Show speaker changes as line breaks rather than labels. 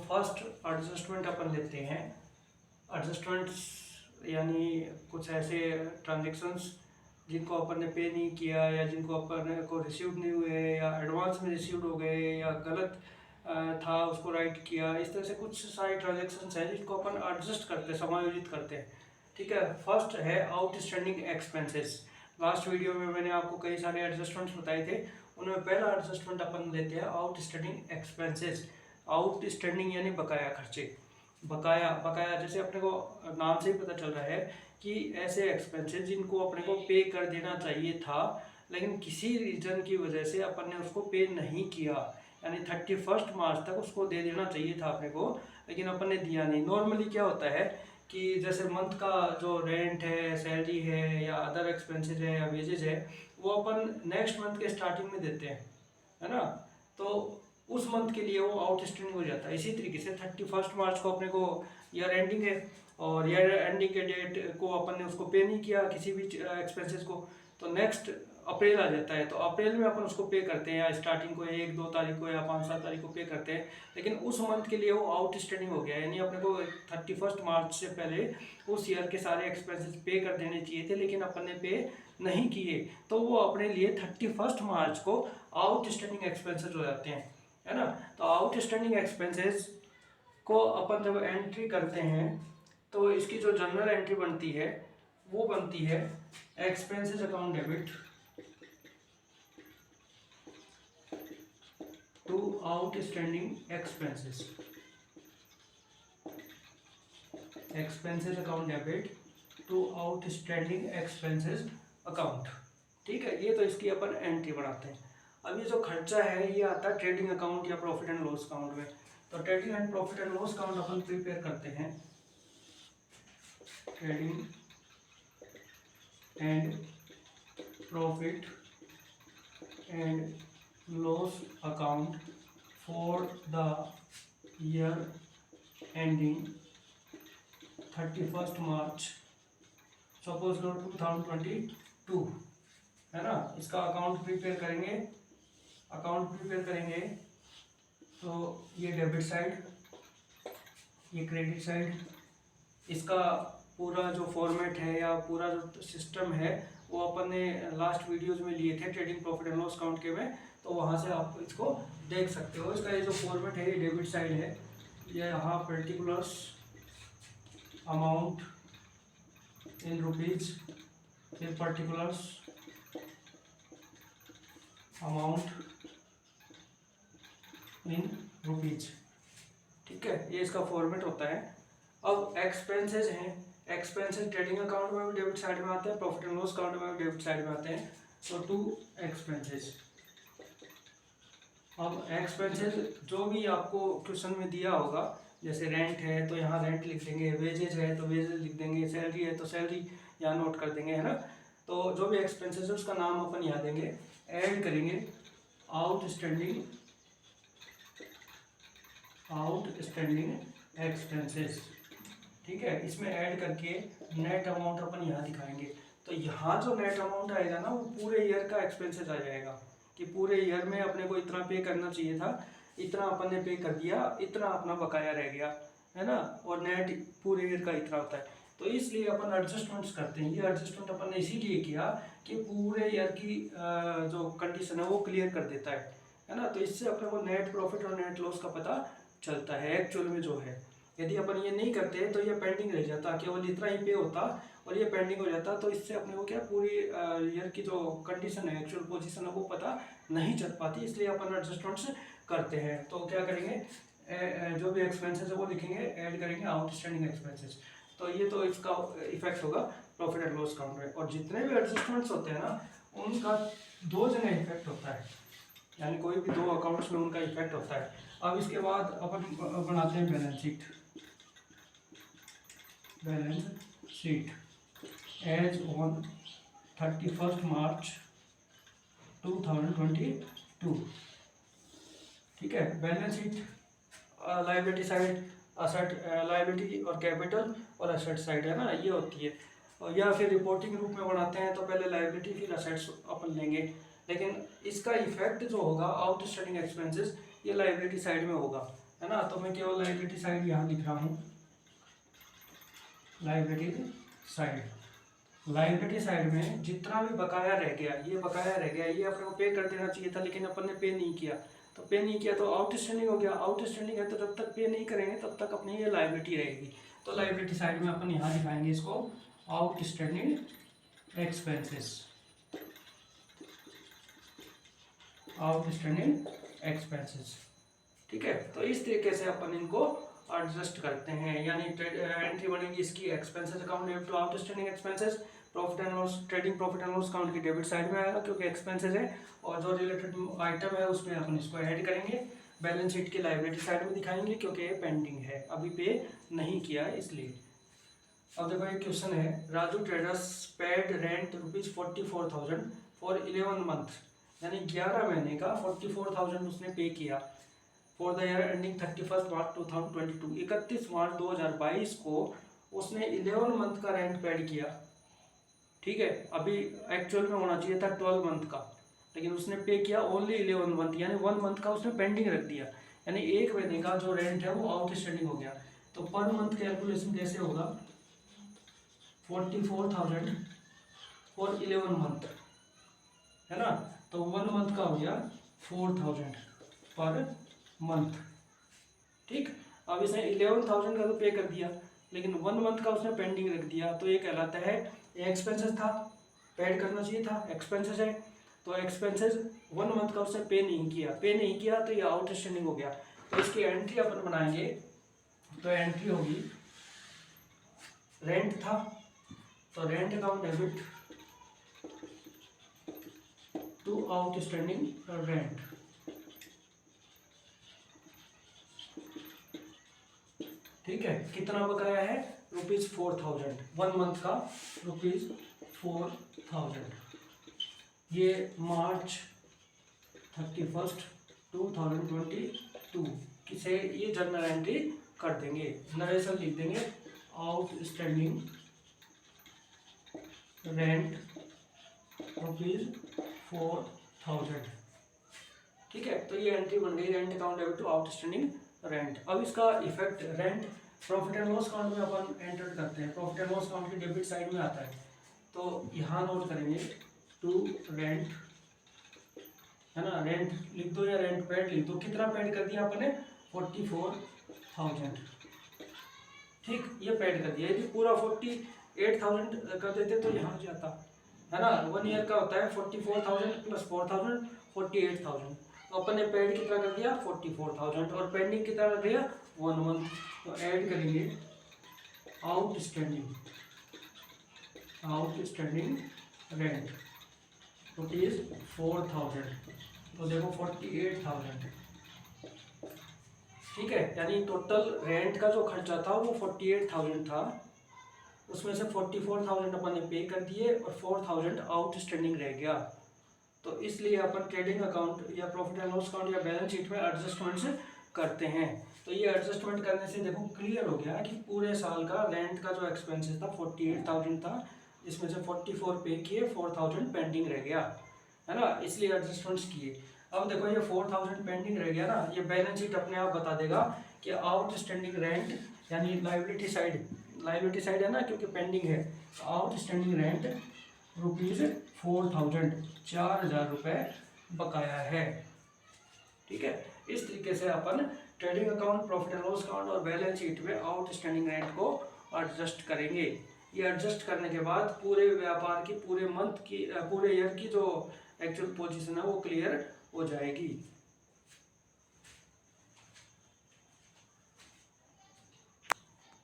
First adjustment अपन लेते हैं। Adjustments यानी कुछ ऐसे ट्रांजेक्शन्स जिनको अपन ने पे नहीं किया या जिनको अपन को रिसीव नहीं हुए या एडवांस में रिसीव हो गए या गलत था उसको राइट किया, इस तरह से कुछ सारी ट्रांजेक्शन्स हैं जिनको अपन एडजस्ट करते हैं, समायोजित करते हैं। ठीक है, फर्स्ट है आउटस्टैंडिंग एक्सपेंसेस। लास्ट वीडियो में मैंने आपको कई सारे एडजस्टमेंट्स बताए थे, उनमें पहला एडजस्टमेंट अपन लेते हैं आउटस्टैंडिंग एक्सपेंसेस। आउटस्टैंडिंग यानी बकाया खर्चे। बकाया बकाया जैसे अपने को नाम से ही पता चल रहा है कि ऐसे एक्सपेंसेस जिनको अपने को पे कर देना चाहिए था लेकिन किसी रीजन की वजह से अपन ने उसको पे नहीं किया, यानी 31 मार्च तक उसको दे देना चाहिए था अपने को, लेकिन अपन ने दिया नहीं। नॉर्मली क्या होता है कि जैसे मंथ का जो रेंट है, सैलरी है या अदर एक्सपेंसेस है या वेजेज है, वो अपन नेक्स्ट मंथ के स्टार्टिंग में देते हैं, है ना। तो उस मंथ के लिए वो आउटस्टैंडिंग हो जाता है। इसी तरीके से 31 मार्च को अपने को ईयर एंडिंग है और ईयर एंडिंग के डेट को अपन ने उसको पे नहीं किया किसी भी एक्सपेंसेस को, तो नेक्स्ट अप्रैल आ जाता है, तो अप्रैल में अपन उसको पे करते हैं, या स्टार्टिंग को 1-2 तारीख को या 5-7 तारीख को पे करते हैं, लेकिन उस मंथ के लिए वो आउटस्टैंडिंग हो गया, यानी अपने को 31 मार्च से पहले उस ईयर के सारे एक्सपेंसेस पे कर देने चाहिए थे, लेकिन अपन ने पे नहीं किए, तो वो अपने लिए 31 मार्च को आउटस्टैंडिंग एक्सपेंसेस हो जाते हैं, है ना। तो आउटस्टैंडिंग एक्सपेंसेस को अपन जब एंट्री करते हैं तो इसकी जो जनरल एंट्री बनती है वो बनती है expenses account debit to outstanding expenses. Expenses account debit to outstanding expenses account. ठीक है, ये तो इसकी अपन एंट्री बनाते हैं। अब ये जो खर्चा है ये आता है ट्रेडिंग अकाउंट या प्रॉफिट एंड लॉस अकाउंट में। तो trading and profit and loss account upon prepare करते हैं। Trading and profit and loss account for the year ending 31 March suppose 2022, है ना। इसका अकाउंट प्रिपेयर करेंगे। तो ये डेबिट साइड, ये क्रेडिट साइड, इसका पूरा जो फॉर्मेट है या पूरा जो सिस्टम है वो अपन ने लास्ट वीडियोस में लिए थे trading profit and loss account के में, तो वहाँ से आप इसको देख सकते हो। इसका ये जो फॉर्मेट है ये डेबिट साइड है, ये यहाँ पर्टिकुलर्स अमाउंट इन रुपीज, फिर पर्टिकुलर्स अमाउंट इन रुपीज। ठीक है, ये इसका फॉर्मेट होता है। अब एक्सपेंसेस हैं, एक्सपेंसेस ट्रेडिंग अकाउंट में भी डेबिट साइड में आते हैं, प्रॉफिट एंड लॉस अकाउंट में भी डेबिट साइड में आते हैं। तो टू एक्सपेंसेस। अब एक्सपेंसेस जो भी आपको क्वेश्चन में दिया होगा, जैसे रेंट है तो यहाँ रेंट लिख देंगे, वेजेज है तो वेजेज लिख देंगे, सैलरी है तो सैलरी यहाँ नोट कर देंगे, है ना। तो जो भी एक्सपेंसेस है उसका नाम अपन यहाँ देंगे, ऐड करेंगे आउटस्टैंडिंग एक्सपेंसेस। ठीक है, इसमें ऐड करके नेट अमाउंट अपन यहाँ दिखाएंगे। तो यहाँ जो नेट अमाउंट आएगा ना वो पूरे ईयर का एक्सपेंसेस आ जाएगा कि पूरे ईयर में अपने को इतना पे करना चाहिए था, इतना अपन ने पे कर दिया, इतना अपना बकाया रह गया, है ना। और नेट पूरे ईयर का इतना होता है, तो इसलिए अपन एडजस्टमेंट्स करते हैं। ये एडजस्टमेंट अपन ने इसीलिए किया कि पूरे ईयर की जो कंडीशन है वो क्लियर कर देता है ना। तो इससे अपने को नेट प्रॉफिट और नेट लॉस का पता चलता है एक्चुअल में जो है। यदि अपन ये नहीं करते तो ये पेंडिंग रह जाता, केवल इतना ही पे होता और ये पेंडिंग हो जाता, तो इससे अपने को क्या पूरी ईयर की जो कंडीशन है, एक्चुअल पोजीशन है वो पता नहीं चल पाती, इसलिए अपन एडजस्टमेंट्स करते हैं। तो क्या करेंगे, जो भी एक्सपेंसेस है वो लिखेंगे, ऐड करेंगे आउटस्टैंडिंग एक्सपेंसेस। तो ये तो इसका इफेक्ट होगा प्रॉफिट एंड लॉस अकाउंट में। और जितने भी एडजस्टमेंट्स होते हैं ना उनका 2 जगह इफेक्ट होता है, यानी कोई भी 2 अकाउंट्स में उनका इफेक्ट होता है। अब इसके बाद अपन बनाते हैं बैलेंस शीट एज ऑन 31 मार्च 2022। ठीक है, balance sheet liability side, asset liability और कैपिटल और असेट साइड, है ना, ये होती है। और या फिर रिपोर्टिंग रूप में बनाते हैं तो पहले लायबिलिटी फिर असेट्स अपन लेंगे, लेकिन इसका इफेक्ट जो होगा आउटस्टैंडिंग एक्सपेंसेस ये लायबिलिटी साइड में होगा, है ना। तो मैं केवल लायबिलिटी साइड यहाँ लिख रहा हूँ, लायबिलिटी साइड। लायबिलिटी साइड में जितना भी बकाया रह गया, ये बकाया रह गया, ये अपने को पे कर देना चाहिए था, लेकिन अपन ने पे नहीं किया, तो पे नहीं किया तो आउटस्टैंडिंग हो गया। आउटस्टैंडिंग है तो जब तक पे नहीं करेंगे तब तक अपनी ये लायबिलिटी रहेगी। तो लायबिलिटी साइड में अपन यहाँ दिखाएंगे इसको आउटस्टैंडिंग एक्सपेंसेस, आउटस्टैंडिंग एक्सपेंसेस। ठीक है, तो इस तरीके से अपन इनको एडजस्ट करते हैं, यानी एंट्री बनेगी इसकी expenses account debit to outstanding expenses, profit and loss, trading profit and loss account की डेबिट साइड में आएगा क्योंकि एक्सपेंसेस है, और जो रिलेटेड आइटम है उसमें अपन इसको ऐड करेंगे। बैलेंस शीट की लायबिलिटी साइड में दिखाएंगे क्योंकि ये पेंडिंग है, अभी पे नहीं किया इसलिए। अब देखो एक क्वेश्चन है, Raju traders paid rent ₹44,000 for 11 month, यानी 11 महीने का 44,000 उसने पे किया फॉर द ईयर एंडिंग 31 मार्च 2022। 31 मार्च 2022 को उसने 11 मंथ का रेंट पेड किया। ठीक है, अभी एक्चुअल में होना चाहिए था 12 मंथ का, लेकिन उसने पे किया ओनली 11 मंथ, यानी 1 मंथ का उसने पेंडिंग रख दिया, यानी एक महीने का जो रेंट है वो आउटस्टैंडिंग हो गया। तो पर मंथ कैलकुलेशन कैसे होगा, 44,000 फॉर 11 मंथ, है ना, तो 1 मंथ का हो गया 4,000 पर मंथ। ठीक, अब इसने 11,000 का तो पे कर दिया, लेकिन 1 मंथ का उसने पेंडिंग रख दिया, तो ये कहलाता है, ये एक्सपेंसेस था, पेड करना चाहिए था, एक्सपेंसेस है, तो एक्सपेंसेस 1 मंथ का उसने पे नहीं किया तो ये आउटस्टैंडिंग हो गया। तो इसकी एंट्री अपन बनाएंगे, तो एंट्री होगी, रेंट था तो rent account debit to outstanding rent, ठीक है, कितना बकाया है, ₹4,000, 1 मंथ का ₹4,000। ये मार्च 31, 2022 किसे ये जर्नल एंट्री कर देंगे, नरेशन लिख देंगे, आउटस्टैंडिंग रेंट ₹4,000। ठीक है, तो ये एंट्री बन गई, rent account debit to outstanding rent. अब इसका effect rent profit and loss account में अपन एंटर करते हैं, प्रॉफिट एंड लॉस अकाउंट की डेबिट साइड में आता है, तो यहाँ नोट करेंगे टू रेंट, है ना, रेंट लिख दो या रेंट पेड लिख दो, कितना पेड कर दिया अपन ने, 44,000। ठीक, ये पेड कर दिया, यदि पूरा 48,000 कर देते तो यहाँ जाता, है ना, 1 ईयर का होता है 44,000 प्लस 4,000 48,000, तो अपन ने पेड कितना कर दिया 44,000 और पेंडिंग कितना कर दिया 1 मंथ, तो ऐड करेंगे आउटस्टैंडिंग रेंट ₹4,000, तो देखो 48,000। ठीक है, यानी टोटल रेंट का जो खर्चा था वो 48,000 था, उसमें से 44,000 अपन ने पे कर दिए और 4,000 आउटस्टैंडिंग रह गया। तो इसलिए अपन ट्रेडिंग अकाउंट या प्रॉफिट एंड लॉस अकाउंट या बैलेंस शीट में एडजस्टमेंट्स करते हैं। तो ये एडजस्टमेंट करने से देखो क्लियर हो गया कि पूरे साल का रेंट का जो एक्सपेंसेस था 48,000 था, इसमें से 44 पे किए, 4,000 पेंडिंग रह गया, है ना, इसलिए एडजस्टमेंट्स किए। अब देखो ये 4,000 पेंडिंग रह गया ना, ये बैलेंस शीट अपने आप बता देगा कि आउटस्टैंडिंग रेंट, यानी लायबिलिटी साइड है ना, क्योंकि पेंडिंग है, आउटस्टैंडिंग रेंट ₹4,000, 4,000 रुपये बकाया है। ठीक है, इस तरीके से अपन trading account, profit and loss account और बैलेंस शीट में आउटस्टैंडिंग रेंट को एडजस्ट करेंगे। ये एडजस्ट करने के बाद पूरे व्यापार की, पूरे मंथ की, पूरे ईयर की जो एक्चुअल पोजीशन है वो क्लियर हो जाएगी।